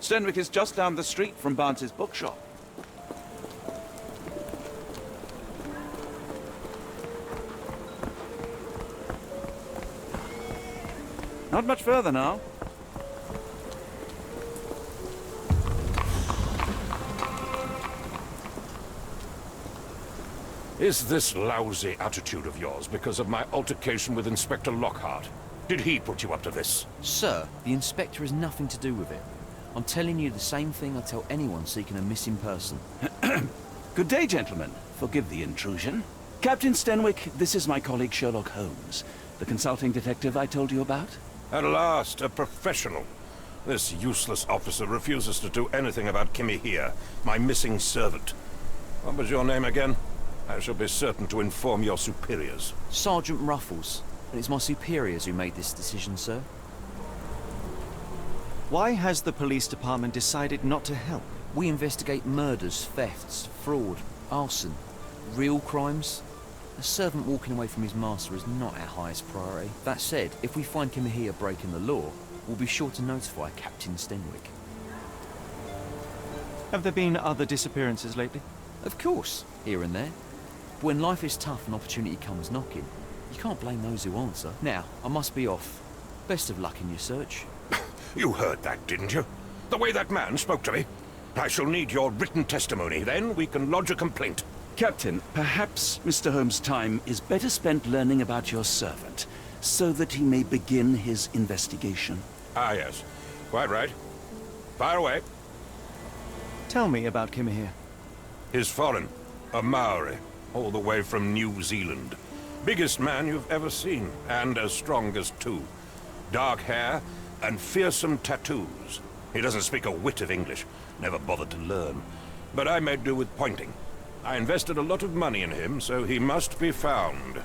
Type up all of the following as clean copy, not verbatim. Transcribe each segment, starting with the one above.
Stenwick is just down the street from Barnes's bookshop. Not much further now. Is this lousy attitude of yours because of my altercation with Inspector Lockhart? Did he put you up to this? Sir, the Inspector has nothing to do with it. I'm telling you the same thing I tell anyone seeking a missing person. Good day, gentlemen. Forgive the intrusion. Captain Stenwick, this is my colleague Sherlock Holmes, the consulting detective I told you about. At last, a professional. This useless officer refuses to do anything about Kimmy here, my missing servant. What was your name again? I shall be certain to inform your superiors. Sergeant Ruffles. And it's my superiors who made this decision, sir. Why has the police department decided not to help? We investigate murders, thefts, fraud, arson, real crimes. A servant walking away from his master is not our highest priority. That said, if we find Kimahia breaking the law, we'll be sure to notify Captain Stenwick. Have there been other disappearances lately? Of course, here and there. But when life is tough and opportunity comes knocking, you can't blame those who answer. Now, I must be off. Best of luck in your search. You heard that, didn't you? The way that man spoke to me. I shall need your written testimony. Then we can lodge a complaint. Captain, perhaps Mr. Holmes' time is better spent learning about your servant, so that he may begin his investigation. Ah, yes. Quite right. Fire away. Tell me about Kimahia. He's foreign. A Maori. All the way from New Zealand. Biggest man you've ever seen, and as strong as two. Dark hair and fearsome tattoos. He doesn't speak a whit of English. Never bothered to learn. But I made do with pointing. I invested a lot of money in him, so he must be found.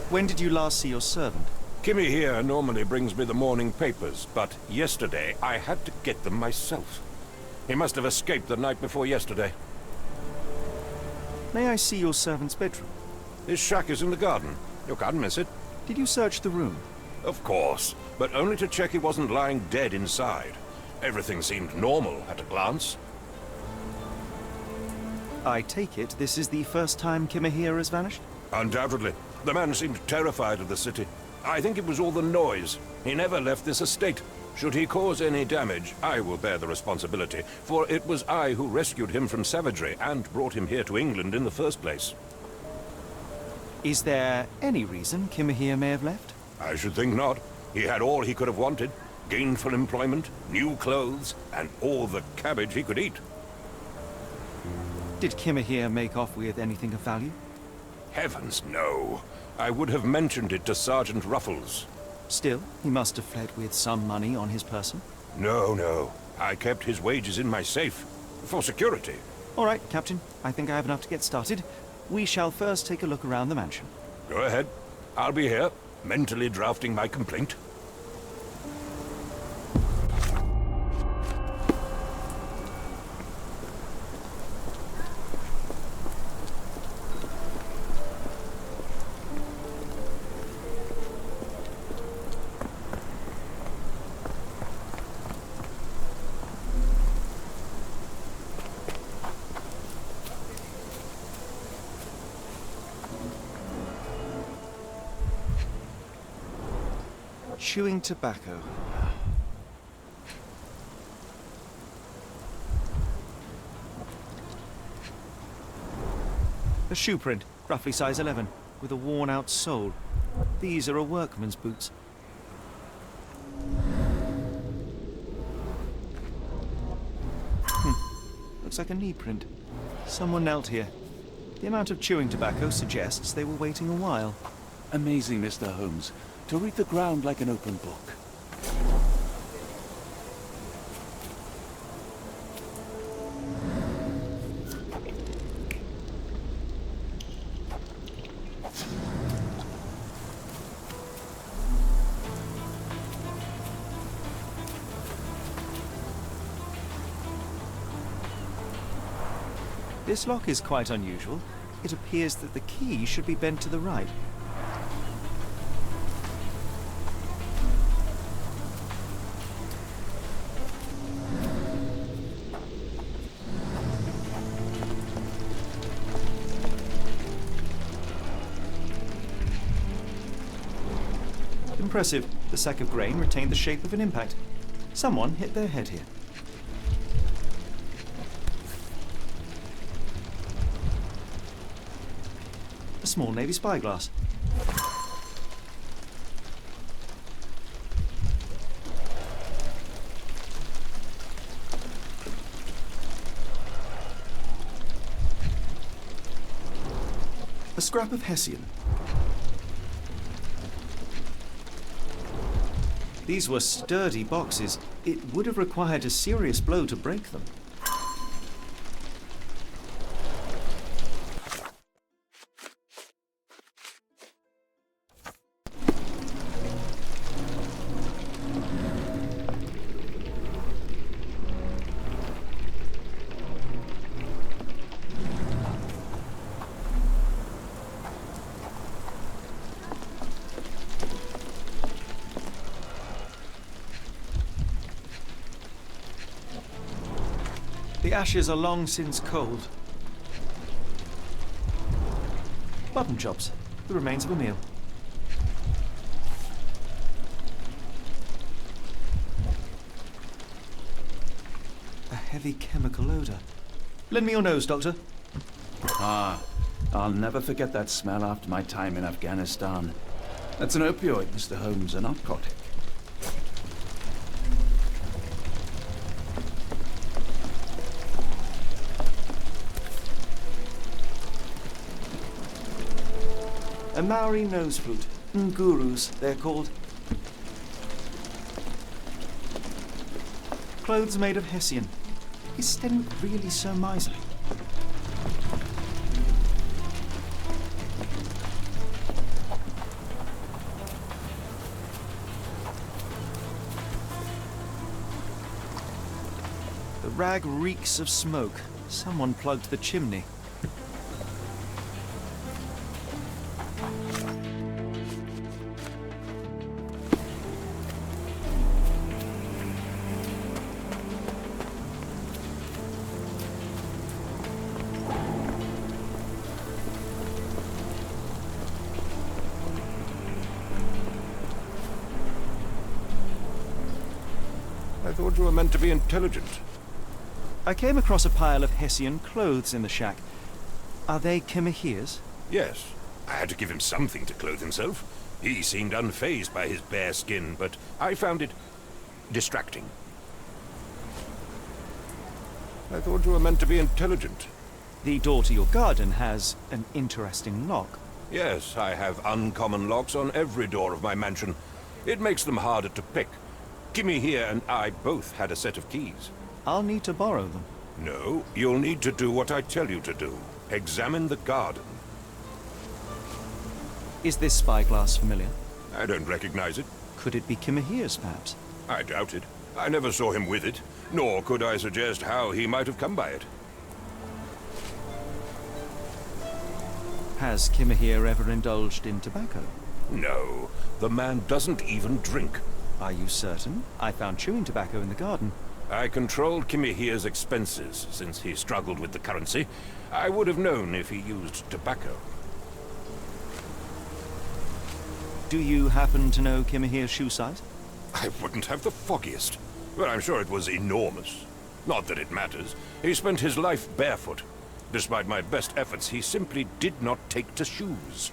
When did you last see your servant? Kimmy here normally brings me the morning papers, but yesterday I had to get them myself. He must have escaped the night before yesterday. May I see your servant's bedroom? His shack is in the garden. You can't miss it. Did you search the room? Of course, but only to check he wasn't lying dead inside. Everything seemed normal at a glance. I take it this is the first time Kimahia has vanished? Undoubtedly. The man seemed terrified of the city. I think it was all the noise. He never left this estate. Should he cause any damage, I will bear the responsibility, for it was I who rescued him from savagery and brought him here to England in the first place. Is there any reason Kimahia may have left? I should think not. He had all he could have wanted. Gainful employment, new clothes, and all the cabbage he could eat. Did Kimahia make off with anything of value? Heavens, no. I would have mentioned it to Sergeant Ruffles. Still, he must have fled with some money on his person. No. I kept his wages in my safe. For security. All right, Captain. I think I have enough to get started. We shall first take a look around the mansion. Go ahead. I'll be here, mentally drafting my complaint. Chewing tobacco. A shoe print, roughly size 11, with a worn-out sole. These are a workman's boots. Looks like a knee print. Someone knelt here. The amount of chewing tobacco suggests they were waiting a while. Amazing, Mr. Holmes, to read the ground like an open book. This lock is quite unusual. It appears that the key should be bent to the right. impressive. The sack of grain retained the shape of an impact. Someone hit their head here. A small Navy spyglass. A scrap of Hessian. These were sturdy boxes. It would have required a serious blow to break them. The ashes are long since cold. Mutton chops, the remains of a meal. A heavy chemical odour. Lend me your nose, Doctor. Ah, I'll never forget that smell after my time in Afghanistan. That's an opioid, Mr. Holmes, a narcotic. A Maori nose flute. Ngurus, they're called. Clothes made of Hessian. Is Stenwick really so miserly? The rag reeks of smoke. Someone plugged the chimney. I thought you were meant to be intelligent. I came across a pile of Hessian clothes in the shack. Are they Kimahir's? Yes. I had to give him something to clothe himself. He seemed unfazed by his bare skin, but I found it distracting. I thought you were meant to be intelligent. The door to your garden has an interesting lock. Yes, I have uncommon locks on every door of my mansion. It makes them harder to pick. Kimmy here and I both had a set of keys. I'll need to borrow them. No, you'll need to do what I tell you to do. Examine the garden. Is this spyglass familiar? I don't recognize it. Could it be Kimahir's, perhaps? I doubt it. I never saw him with it, nor could I suggest how he might have come by it. Has Kimahir ever indulged in tobacco? No, the man doesn't even drink. Are you certain? I found chewing tobacco in the garden. I controlled Kimahir's expenses since he struggled with the currency. I would have known if he used tobacco. Do you happen to know Kimahir's shoe size? I wouldn't have the foggiest. But I'm sure it was enormous. Not that it matters. He spent his life barefoot. Despite my best efforts, he simply did not take to shoes.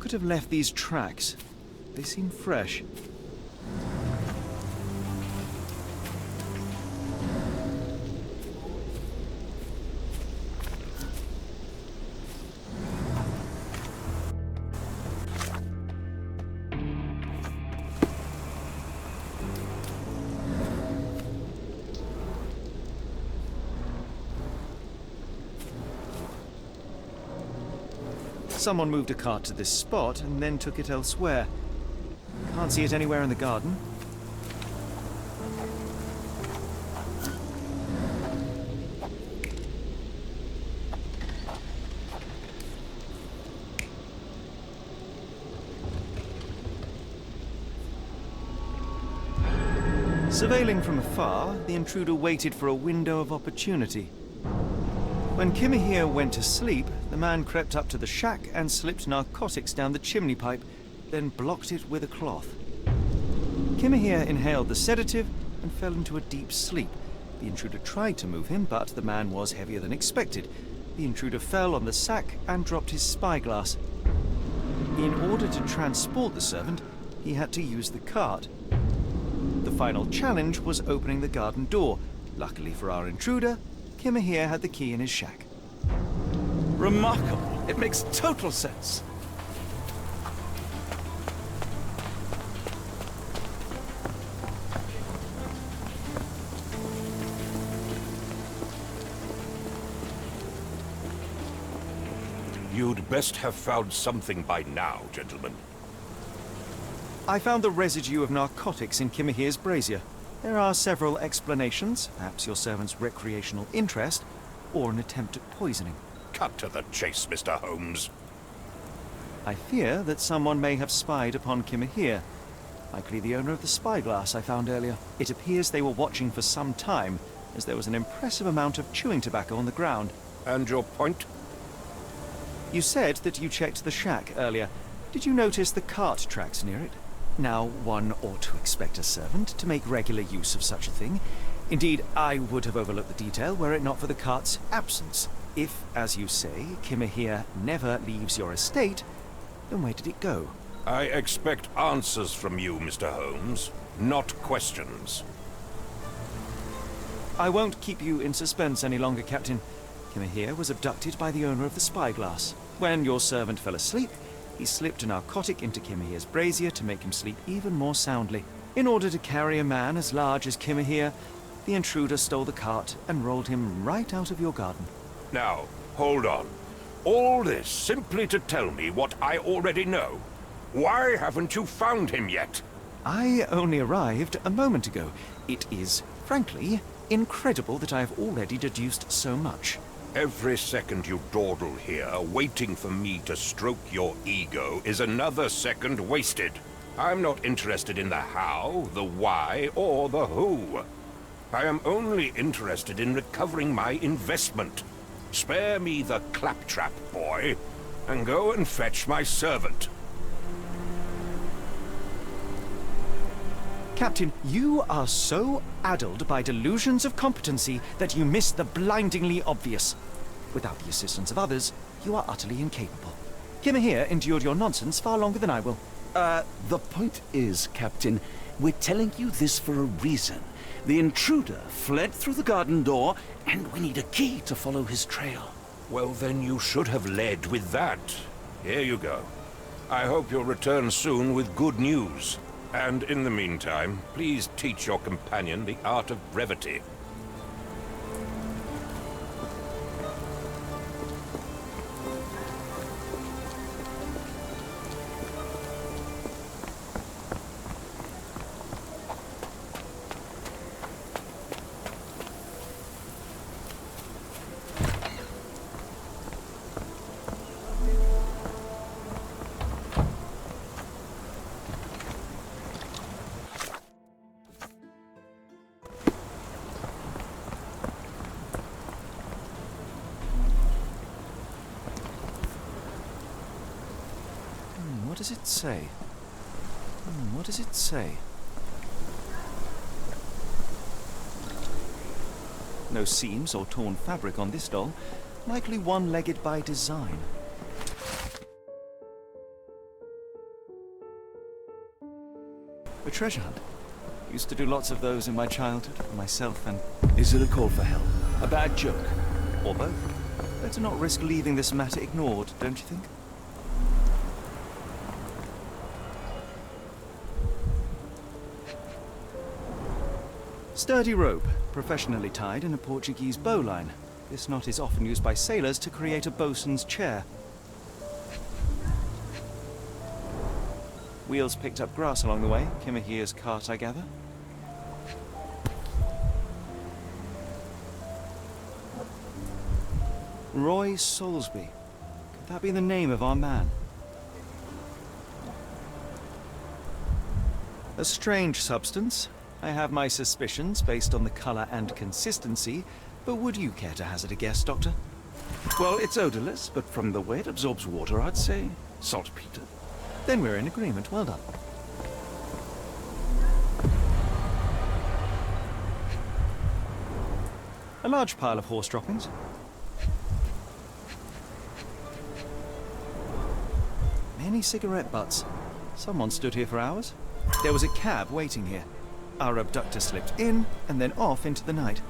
could have left these tracks? They seem fresh. Someone moved a cart to this spot and then took it elsewhere. Can't see it anywhere in the garden. Surveilling from afar, the intruder waited for a window of opportunity. When Kimahir went to sleep, the man crept up to the shack and slipped narcotics down the chimney pipe, then blocked it with a cloth. Kimahir inhaled the sedative and fell into a deep sleep. The intruder tried to move him, but the man was heavier than expected. The intruder fell on the sack and dropped his spyglass. In order to transport the servant, he had to use the cart. The final challenge was opening the garden door. Luckily for our intruder, Kimahir had the key in his shack. Remarkable. It makes total sense. You'd best have found something by now, gentlemen. I found the residue of narcotics in Kimahir's brazier. There are several explanations, perhaps your servant's recreational interest, or an attempt at poisoning. Cut to the chase, Mr. Holmes. I fear that someone may have spied upon Kimahir, likely the owner of the spyglass I found earlier. It appears they were watching for some time, as there was an impressive amount of chewing tobacco on the ground. And your point? You said that you checked the shack earlier. Did you notice the cart tracks near it? Now, one ought to expect a servant to make regular use of such a thing. Indeed, I would have overlooked the detail were it not for the cart's absence. If, as you say, Kimahir never leaves your estate, then where did it go? I expect answers from you, Mr. Holmes, not questions. I won't keep you in suspense any longer, Captain. Kimahir was abducted by the owner of the spyglass. When your servant fell asleep, he slipped a narcotic into Kimahir's brazier to make him sleep even more soundly. In order to carry a man as large as Kimahir, the intruder stole the cart and rolled him right out of your garden. Now, hold on. All this simply to tell me what I already know? Why haven't you found him yet? I only arrived a moment ago. It is, frankly, incredible that I have already deduced so much. Every second you dawdle here, waiting for me to stroke your ego, is another second wasted. I'm not interested in the how, the why, or the who. I am only interested in recovering my investment. Spare me the claptrap, boy, and go and fetch my servant. Captain, you are so addled by delusions of competency that you miss the blindingly obvious. Without the assistance of others, you are utterly incapable. Kimahir endured your nonsense far longer than I will. The point is, Captain, we're telling you this for a reason. The intruder fled through the garden door, and we need a key to follow his trail. Well, then you should have led with that. Here you go. I hope you'll return soon with good news. And in the meantime, please teach your companion the art of brevity. What does it say? What does it say? No seams or torn fabric on this doll. Likely one-legged by design. A treasure hunt. Used to do lots of those in my childhood for myself and... Is it a call for help? A bad joke? or both. Better not risk leaving this matter ignored, don't you think? Sturdy rope, professionally tied in a Portuguese bowline. This knot is often used by sailors to create a bosun's chair. Wheels picked up grass along the way. Kimahir's cart, I gather. Roy Soulsby. Could that be the name of our man? A strange substance. I have my suspicions based on the color and consistency, but would you care to hazard a guess, Doctor? Well, it's odorless, but from the way it absorbs water, I'd say saltpeter. Then we're in agreement. Well done. A large pile of horse droppings. Many cigarette butts. Someone stood here for hours. There was a cab waiting here. Our abductor slipped in and then off into the night.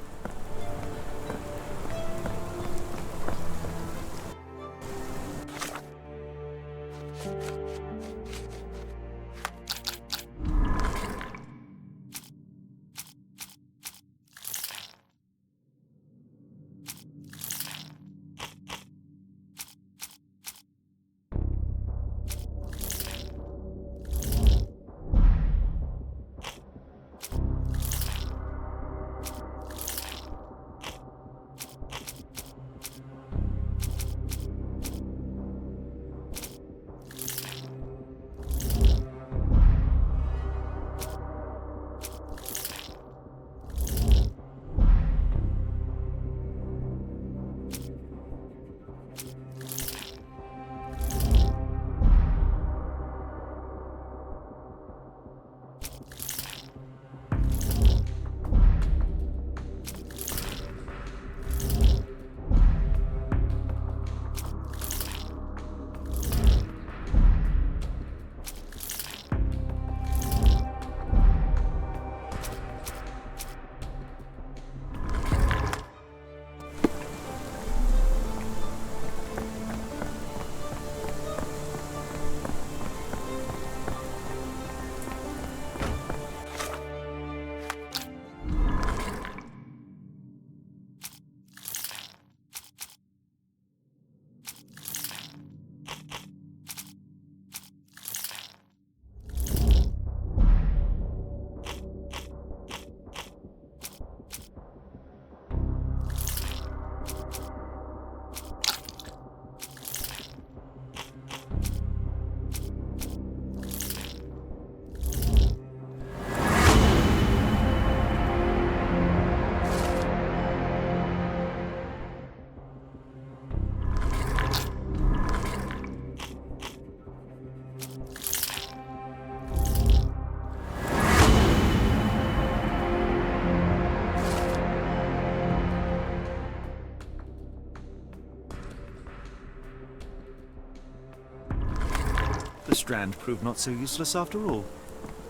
The strand proved not so useless after all.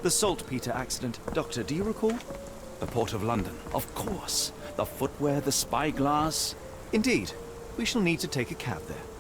The saltpeter accident. Doctor, do you recall? The Port of London, of course. The footwear, the spyglass. Indeed. We shall need to take a cab there.